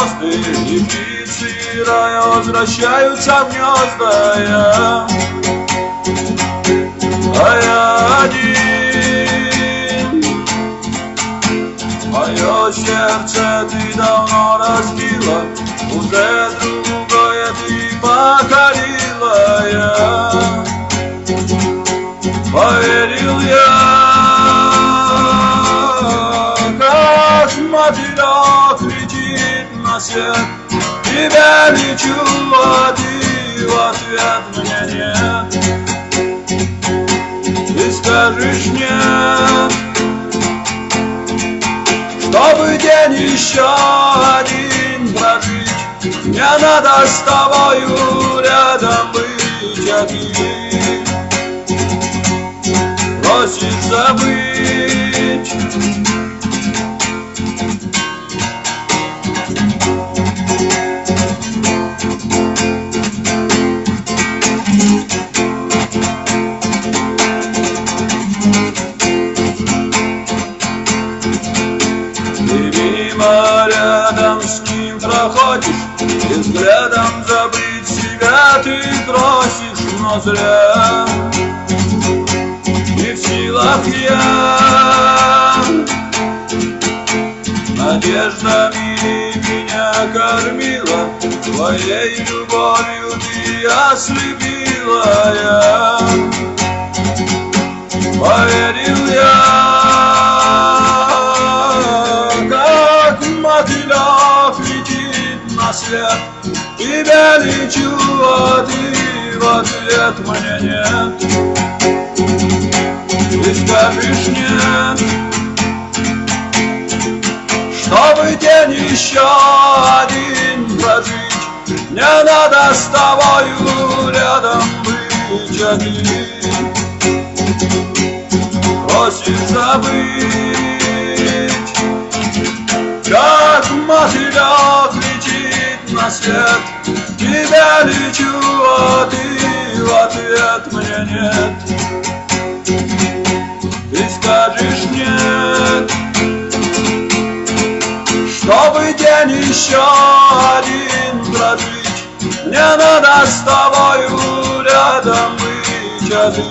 звезды, и птицы рая возвращаются в гнезда. А я один. Мое сердце ты давно разбила, уже другое ты покорила. Я поверил как мотылек летит на свет. Тебя лечу, а ты в ответ мне нет. Ты скажешь нет, чтобы день еще один прожить. Мне надо с тобою рядом быть, а ты просишь забыть. Рядом с ним проходишь, и взглядом забыть себя ты просишь, но зря. Не в силах я надеждами меня кормила, твоей любовью ты ослепила. Я поверил мотылек летит на свет. Тебя лечу, а ты в ответ мне нет. Ты скажешь нет, чтобы день еще один прожить. Мне надо с тобою рядом быть, а ты просишь забыть. Как мотылек летит на свет. Тебя лечу, а ты в ответ мне нет. Ты скажешь нет, чтобы день еще один прожить. Мне надо с тобою рядом быть, а ты